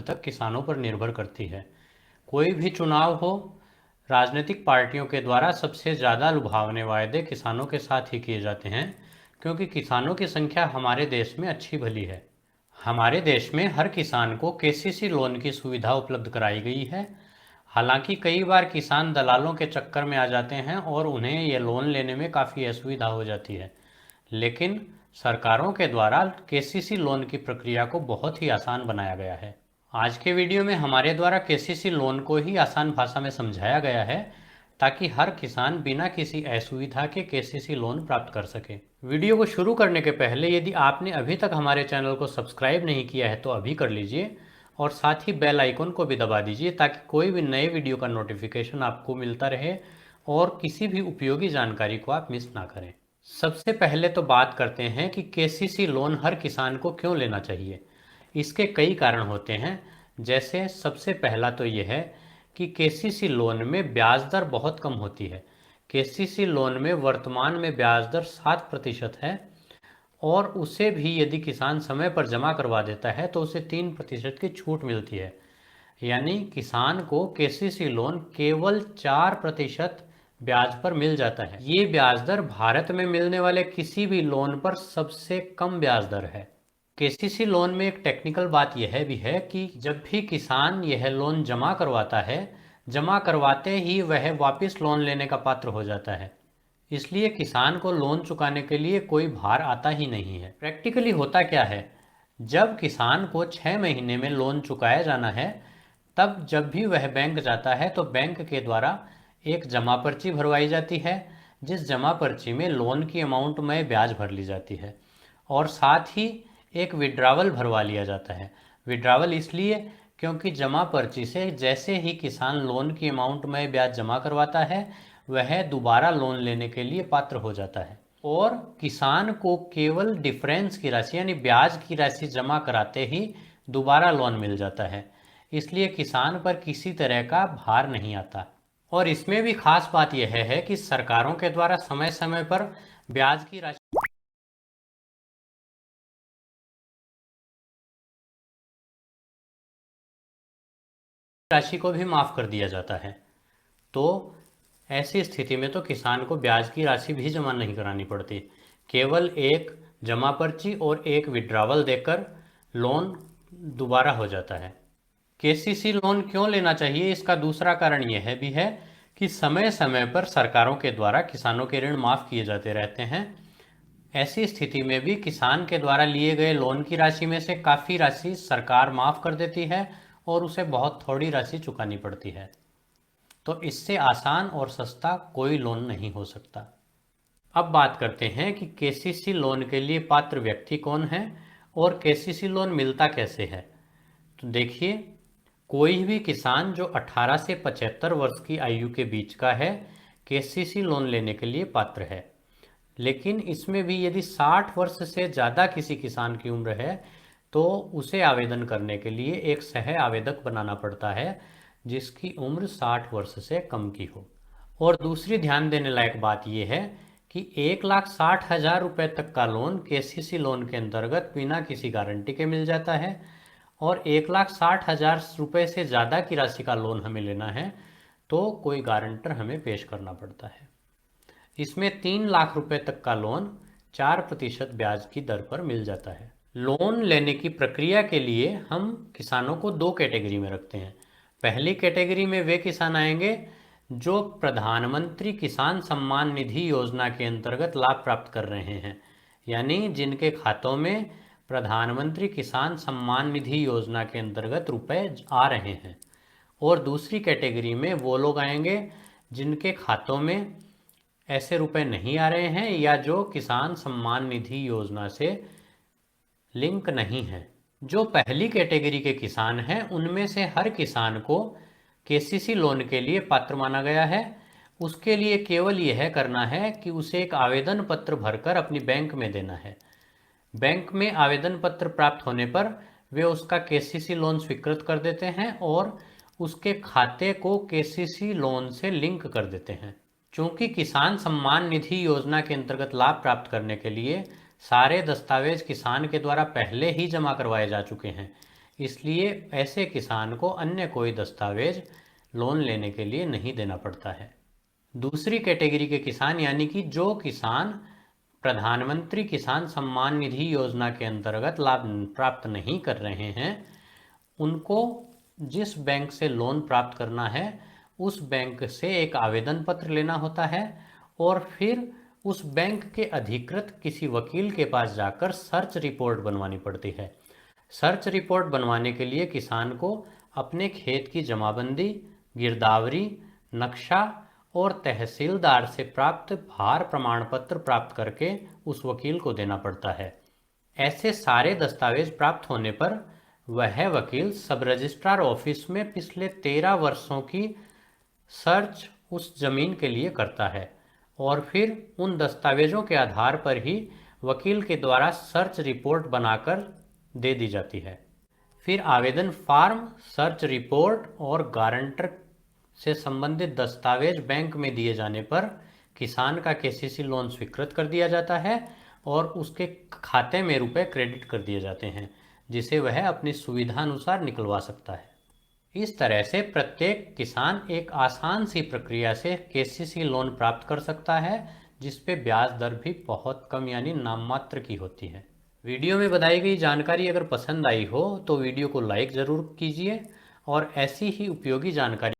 तक किसानों पर निर्भर करती है। कोई भी चुनाव हो, राजनीतिक पार्टियों के द्वारा सबसे ज़्यादा लुभावने वायदे किसानों के साथ ही किए जाते हैं, क्योंकि किसानों की संख्या हमारे देश में अच्छी भली है। हमारे देश में हर किसान को केसीसी लोन की सुविधा उपलब्ध कराई गई है। हालांकि कई बार किसान दलालों के चक्कर में आ जाते हैं और उन्हें ये लोन लेने में काफ़ी असुविधा हो जाती है, लेकिन सरकारों के द्वारा केसीसी लोन की प्रक्रिया को बहुत ही आसान बनाया गया है। आज के वीडियो में हमारे द्वारा केसीसी लोन को ही आसान भाषा में समझाया गया है, ताकि हर किसान बिना किसी असुविधा के केसीसी लोन प्राप्त कर सके। वीडियो को शुरू करने के पहले यदि आपने अभी तक हमारे चैनल को सब्सक्राइब नहीं किया है तो अभी कर लीजिए, और साथ ही बेल आइकन को भी दबा दीजिए, ताकि कोई भी नए वीडियो का नोटिफिकेशन आपको मिलता रहे और किसी भी उपयोगी जानकारी को आप मिस ना करें। सबसे पहले तो बात करते हैं कि केसीसी लोन हर किसान को क्यों लेना चाहिए। इसके कई कारण होते हैं। जैसे सबसे पहला तो यह है कि केसीसी लोन में ब्याज दर बहुत कम होती है। केसीसी लोन में वर्तमान में ब्याज दर 7% है, और उसे भी यदि किसान समय पर जमा करवा देता है तो उसे 3% की छूट मिलती है। यानी किसान को केसीसी लोन केवल 4% ब्याज पर मिल जाता है। ये ब्याज दर भारत में मिलने वाले किसी भी लोन पर सबसे कम ब्याज दर है। केसीसी लोन में एक टेक्निकल बात यह भी है कि जब भी किसान यह लोन जमा करवाता है, जमा करवाते ही वह वापस लोन लेने का पात्र हो जाता है। इसलिए किसान को लोन चुकाने के लिए कोई भार आता ही नहीं है। प्रैक्टिकली होता क्या है, जब किसान को 6 महीने में लोन चुकाया जाना है, तब जब भी वह बैंक जाता है तो बैंक के द्वारा एक जमा पर्ची भरवाई जाती है, जिस जमा पर्ची में लोन की अमाउंट में ब्याज भर ली जाती है, और साथ ही एक विड्रावल भरवा लिया जाता है। विड्रावल इसलिए क्योंकि जमा पर्ची से जैसे ही किसान लोन की अमाउंट में ब्याज जमा करवाता है, वह दोबारा लोन लेने के लिए पात्र हो जाता है, और किसान को केवल डिफरेंस की राशि यानी ब्याज की राशि जमा कराते ही दोबारा लोन मिल जाता है। इसलिए किसान पर किसी तरह का भार नहीं आता। और इसमें भी खास बात यह है कि सरकारों के द्वारा समय समय पर ब्याज की राशि को भी माफ कर दिया जाता है। तो ऐसी स्थिति में तो किसान को ब्याज की राशि भी जमा नहीं करानी पड़ती, केवल एक जमा पर्ची और एक विड्रावल देकर लोन दोबारा हो जाता है। केसीसी लोन क्यों लेना चाहिए, इसका दूसरा कारण यह भी है कि समय समय पर सरकारों के द्वारा किसानों के ऋण माफ किए जाते रहते हैं। ऐसी स्थिति में भी किसान के द्वारा लिए गए लोन की राशि में से काफ़ी राशि सरकार माफ कर देती है और उसे बहुत थोड़ी राशि चुकानी पड़ती है। तो इससे आसान और सस्ता कोई लोन नहीं हो सकता। अब बात करते हैं कि केसीसी लोन के लिए पात्र व्यक्ति कौन है और केसीसी लोन मिलता कैसे है। तो देखिए, कोई भी किसान जो 18 से 75 वर्ष की आयु के बीच का है, केसीसी लोन लेने के लिए पात्र है। लेकिन इसमें भी यदि 60 वर्ष से ज़्यादा किसी किसान की उम्र है, तो उसे आवेदन करने के लिए एक सह आवेदक बनाना पड़ता है, जिसकी उम्र 60 वर्ष से कम की हो। और दूसरी ध्यान देने लायक बात यह है कि 1,60,000 रुपये तक का लोन केसीसी लोन के अंतर्गत बिना किसी गारंटी के मिल जाता है, और 1,60,000 रुपये से ज़्यादा की राशि का लोन हमें लेना है तो कोई गारंटर हमें पेश करना पड़ता है। इसमें 3 लाख रुपए तक का लोन 4% ब्याज की दर पर मिल जाता है। लोन लेने की प्रक्रिया के लिए हम किसानों को 2 कैटेगरी में रखते हैं। पहली कैटेगरी में वे किसान आएंगे जो प्रधानमंत्री किसान सम्मान निधि योजना के अंतर्गत लाभ प्राप्त कर रहे हैं, यानी जिनके खातों में प्रधानमंत्री किसान सम्मान निधि योजना के अंतर्गत रुपए आ रहे हैं। और दूसरी कैटेगरी में वो लोग आएंगे जिनके खातों में ऐसे रुपए नहीं आ रहे हैं, या जो किसान सम्मान निधि योजना से लिंक नहीं है। जो पहली कैटेगरी के किसान हैं, उनमें से हर किसान को केसीसी लोन के लिए पात्र माना गया है। उसके लिए केवल यह करना है कि उसे एक आवेदन पत्र भरकर अपनी बैंक में देना है। बैंक में आवेदन पत्र प्राप्त होने पर वे उसका केसीसी लोन स्वीकृत कर देते हैं और उसके खाते को केसीसी लोन से लिंक कर देते हैं। चूंकि किसान सम्मान निधि योजना के अंतर्गत लाभ प्राप्त करने के लिए सारे दस्तावेज किसान के द्वारा पहले ही जमा करवाए जा चुके हैं, इसलिए ऐसे किसान को अन्य कोई दस्तावेज लोन लेने के लिए नहीं देना पड़ता है। दूसरी कैटेगरी के किसान यानी कि जो किसान प्रधानमंत्री किसान सम्मान निधि योजना के अंतर्गत लाभ प्राप्त नहीं कर रहे हैं, उनको जिस बैंक से लोन प्राप्त करना है उस बैंक से एक आवेदन पत्र लेना होता है और फिर उस बैंक के अधिकृत किसी वकील के पास जाकर सर्च रिपोर्ट बनवानी पड़ती है। सर्च रिपोर्ट बनवाने के लिए किसान को अपने खेत की जमाबंदी, गिरदावरी, नक्शा और तहसीलदार से प्राप्त भार प्रमाण पत्र प्राप्त करके उस वकील को देना पड़ता है। ऐसे सारे दस्तावेज प्राप्त होने पर वह वकील सब रजिस्ट्रार ऑफिस में पिछले 13 वर्षों की सर्च उस जमीन के लिए करता है और फिर उन दस्तावेजों के आधार पर ही वकील के द्वारा सर्च रिपोर्ट बनाकर दे दी जाती है। फिर आवेदन फॉर्म, सर्च रिपोर्ट और गारंटर से संबंधित दस्तावेज बैंक में दिए जाने पर किसान का केसीसी लोन स्वीकृत कर दिया जाता है और उसके खाते में रुपए क्रेडिट कर दिए जाते हैं, जिसे वह अपनी सुविधानुसार निकलवा सकता है। इस तरह से प्रत्येक किसान एक आसान सी प्रक्रिया से केसीसी लोन प्राप्त कर सकता है, जिस पे ब्याज दर भी बहुत कम यानी नाम मात्र की होती है। वीडियो में बताई गई जानकारी अगर पसंद आई हो तो वीडियो को लाइक ज़रूर कीजिए और ऐसी ही उपयोगी जानकारी